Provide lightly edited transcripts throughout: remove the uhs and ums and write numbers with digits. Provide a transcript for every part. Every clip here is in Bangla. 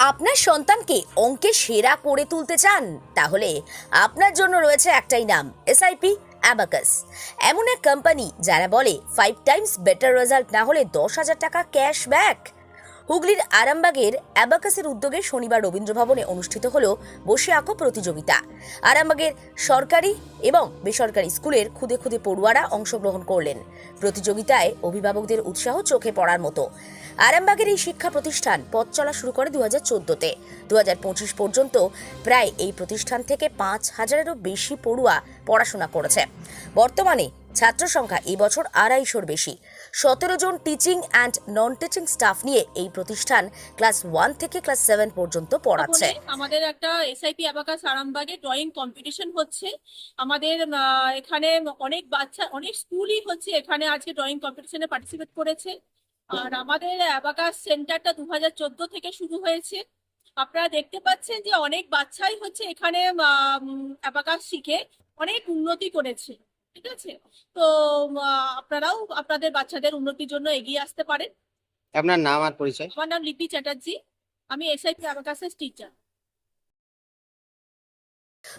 আপনার সন্তানকে অঙ্কে সেরা করে তুলতে চান? তাহলে আপনার জন্য রয়েছে একটাই নাম, এসআইপি অ্যাবাকাস। এমন এক কোম্পানি যারা বলে 5 টাইমস বেটার রেজাল্ট না হলে 10,000 টাকা ক্যাশব্যাক। হুগলির আরামবাগের অ্যাবাকাসের উদ্যোগে শনিবার রবীন্দ্র ভবনে অনুষ্ঠিত হলো বসে আঁকো প্রতিযোগিতা। আরামবাগের সরকারি এবং বেসরকারি স্কুলের খুদে খুদে পড়ুয়ারা অংশগ্রহণ করলেন। প্রতিযোগিতায় অভিভাবকদের উৎসাহ চোখে পড়ার মতো। আরামবাগের এই শিক্ষা প্রতিষ্ঠান পথ চলা শুরু করে 2014-তে। 2025 পর্যন্ত প্রায় এই প্রতিষ্ঠান থেকে 5,000-এরও বেশি পড়ুয়া পড়াশোনা করেছে। বর্তমানে ছাত্র সংখ্যা এই বছর 250-র বেশি। 17 জন teaching and non teaching staff নিয়ে এই প্রতিষ্ঠান ক্লাস 1 থেকে ক্লাস 7 পর্যন্ত পড়াচ্ছে। আমাদের একটা এসআইপি অ্যাবাকাস আরামবাগে ড্রয়িং কম্পিটিশন হচ্ছে। আমাদের এখানে অনেক বাচ্চা, অনেক স্কুলই হচ্ছে এখানে আজকে ড্রয়িং কম্পিটিশনে পার্টিসিপেট করেছে। আর আমাদের অ্যাবাকাস সেন্টারটা 2014 থেকে শুরু হয়েছে। আপনারা দেখতে পাচ্ছেন যে অনেক বাচ্চাই হচ্ছে এখানে অ্যাবাকাস শিখে অনেক উন্নতি করেছে। ঠিক আছে, তো আপনারাও আপনাদের বাচ্চাদের উন্নতির জন্য এগিয়ে আসতে পারেন। আপনার নাম আর পরিচয়? আমার নাম লিপি চ্যাটার্জি, আমি এসআইপি অ্যাবাকাসের টিচার।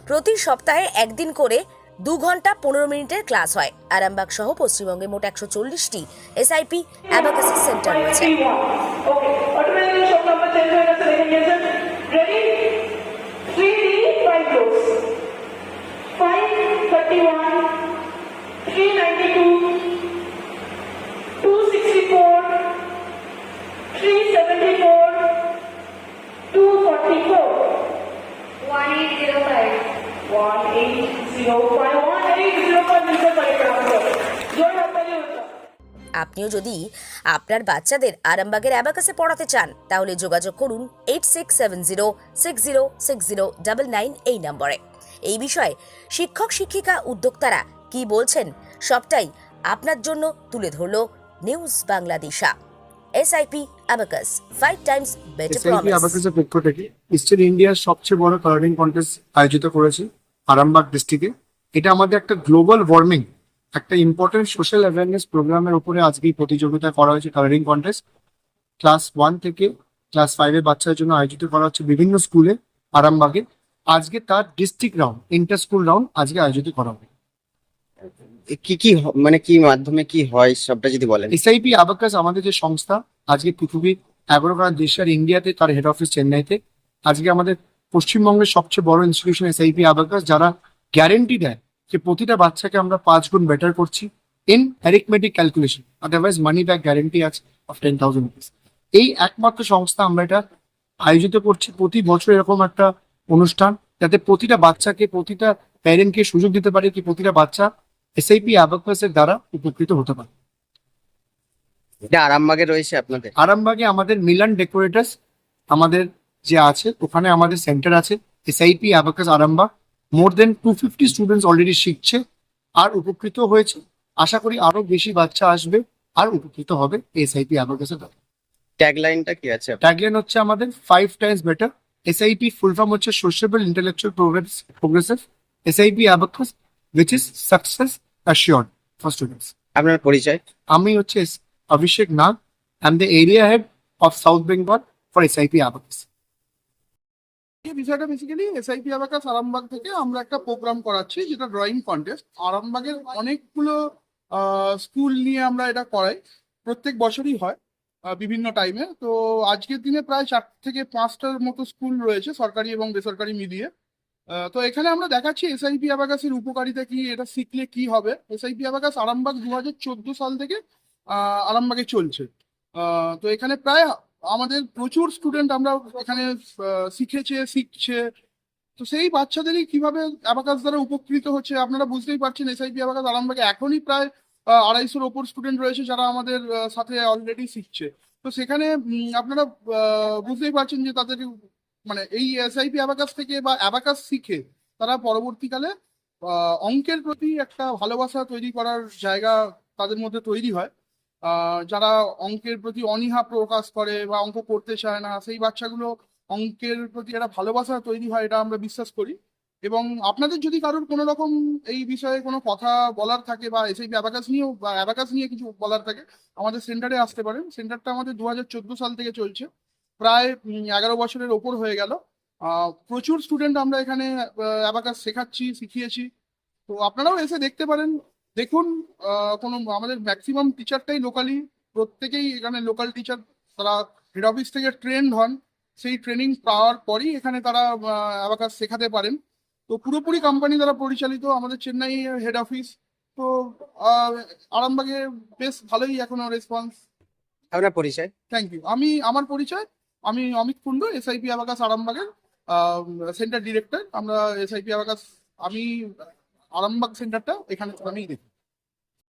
প্রতি সপ্তাহে একদিন করে 2 ঘন্টা 15 মিনিটের ক্লাস হয়। আরামবাগ সহ পশ্চিমবঙ্গে মোট 140টি এসআইপি অ্যাবাকাসের সেন্টার রয়েছে। আপনিও যদি আপনার বাচ্চাদের আরামবাগের অ্যাবাকাসে পড়াতে চান তাহলে যোগাযোগ করুন 8670606099 এই নম্বরে। এই বিষয়ে শিক্ষক শিক্ষিকা উদ্যোক্তারা কি বলছেন সবটাই আপনার জন্য তুলে ধরল নিউজ বাংলাদেশা। SIP abacus 5 times better promise. SIP অ্যাবাকাসের পক্ষ থেকে ইস্টার্ন ইন্ডিয়ার সবচেয়ে বড় কালারিং কন্টেস্ট আয়োজিত করেছি আরামবাগ ডিস্ট্রিক্টে। এটা আমাদের একটা গ্লোবাল ওয়ার্মিং, একটা ইম্পর্টেন্ট সোশ্যাল অ্যাওয়ারনেস প্রোগ্রামের উপরে আজকে এই প্রতিযোগিতা করা হয়েছে। কালারিং কন্টেস্ট ক্লাস 1 থেকে ক্লাস 5 এর বাচ্চাদের জন্য আয়োজিত করা হচ্ছে বিভিন্ন স্কুলে আরামবাগে। আজকে তার district round, inter school round আজকে আয়োজিত করা হবে। কি কি মানে কি মাধ্যমে কি হয় সবটা যদি বলেন। এসআইপি অ্যাবাকাস আমাদের যে সংস্থা আজকে পৃথিবীর 11টা দেশ আর ইন্ডিয়াতে তার হেড অফিস চেন্নাইতে। আজকে আমাদের পশ্চিমবঙ্গের সবচেয়ে বড় ইনস্টিটিউশন এসআইপি অ্যাবাকাস, যারা গ্যারেন্টি দেয় যে প্রতিটা বাচ্চাকে আমরা 5 গুণ বেটার করছি in arithmetic calculation, otherwise money back guarantee আছে অফ 10,000 রুপিস। এই একমাত্র সংস্থা আমরা এটা আয়োজিত করছি প্রতি বছর এরকম একটা অনুষ্ঠান, যাতে প্রতিটা বাচ্চাকে, প্রতিটা প্যারেন্টকে সুযোগ দিতে পারে কি প্রতিটা বাচ্চা এসআইপি অ্যাবাকাসের দ্বারা উপকৃত হতে পারে। এটা আরামবাগে রয়েছে আপনাদের? আরামবাগে আমাদের মিলান ডেকোরেটার্স আমাদের যে আছে, ওখানে আমাদের সেন্টার আছে এসআইপি অ্যাবাকাস আরামবাগ। মোর দেন 250 স্টুডেন্টস অলরেডি শিখছে আর উপকৃত হয়েছে। আশা করি আরো বেশি বাচ্চা আসবে আর উপকৃত হবে এসআইপি অ্যাবাকাসের দ্বারা। ট্যাগলাইনটা কি আছে? ট্যাগলাইন হচ্ছে আমাদের 5 times better. SIP full form হচ্ছে sociable intellectual progressive SIP abacus, which is success assured for students. আপনার পরিচয়? আমি হচ্ছে Abhishek Nag, I am the area head of South Bengal for SIP abacus. এই বিষয়টা বেসিক্যালি এসআইপি অ্যাবাকাস আরামবাগ থেকে আমরা একটা প্রোগ্রাম করাচ্ছি, যেটা ড্রয়িং কন্টেস্ট। আরামবাগের অনেকগুলো স্কুল নিয়ে আমরা এটা করাই, প্রত্যেক বছরই হয় বিভিন্ন টাইমে। তো আজকের দিনে প্রায় 4 থেকে 5টার মতো স্কুল রয়েছে, সরকারি এবং বেসরকারি মিলিয়ে। তো এখানে আমরা দেখাচ্ছি এসআইপি অ্যাবাকাসের উপকারিতা কি, এটা শিখলে কি হবে। এসআইপি অ্যাবাকাস আরামবাগ 2014 সাল থেকে আরামবাগে চলছে। তো এখানে প্রায় আমাদের প্রচুর স্টুডেন্ট আমরা এখানে শিখছে। তো সেই বাচ্চাদেরই কিভাবে অ্যাবাকাস দ্বারা উপকৃত হচ্ছে আপনারা বুঝতেই পারছেন। এসআইপি অ্যাবাকাস আরামবাগে এখনই প্রায় 250-র ওপর স্টুডেন্ট রয়েছে যারা আমাদের সাথে অলরেডি শিখছে। তো সেখানে আপনারা বুঝতেই পারছেন যে তাদের মানে এই এসআইপি অ্যাবাকাস থেকে বা অ্যাবাকাস শিখে তারা পরবর্তীকালে অঙ্কের প্রতি একটা ভালোবাসা তৈরি করার জায়গা তাদের মধ্যে তৈরি হয়। যারা অঙ্কের প্রতি অনীহা প্রকাশ করে বা অঙ্ক করতে চায় না, সেই বাচ্চাগুলো অঙ্কের প্রতি একটা ভালোবাসা তৈরি হয়, এটা আমরা বিশ্বাস করি। এবং আপনাদের যদি কারোর কোনো রকম এই বিষয়ে কোনো কথা বলার থাকে বা এসআইপি অ্যাবাকাস নিয়েও বা অ্যাবাকাস নিয়ে কিছু বলার থাকে, আমাদের সেন্টারে আসতে পারেন। সেন্টারটা আমাদের 2014 সাল থেকে চলছে। প্রায় 11 বছরের ওপর হয়ে গেল। প্রচুর স্টুডেন্ট আমরা এখানে অ্যাবাকাস শেখাচ্ছি, শিখিয়েছি। তো আপনারাও এসে দেখতে পারেন। দেখুন, কোনো আমাদের ম্যাক্সিমাম টিচারটাই লোকালি, প্রত্যেকেই এখানে লোকাল টিচার। তারা হেড অফিস থেকে ট্রেন্ড হন, সেই ট্রেনিং পাওয়ার পরই এখানে তারা অ্যাবাকাস শেখাতে পারেন। তো পুরোপুরি কোম্পানি দ্বারা পরিচালিত আমাদের চেন্নাই হেড অফিস। তো আরামবাগে বেশ ভালোই এখনো রেসপন্স। আপনার পরিচয়? Thank you. আমার পরিচয়, আমি অমিত কুন্ডু, এসআইপি অ্যাবাকাস আরামবাগের সেন্টার ডিরেক্টর। আমরা এসআইপি অ্যাবাকাস, আমি আরামবাগ সেন্টারটা এখানে আমিই দেখি।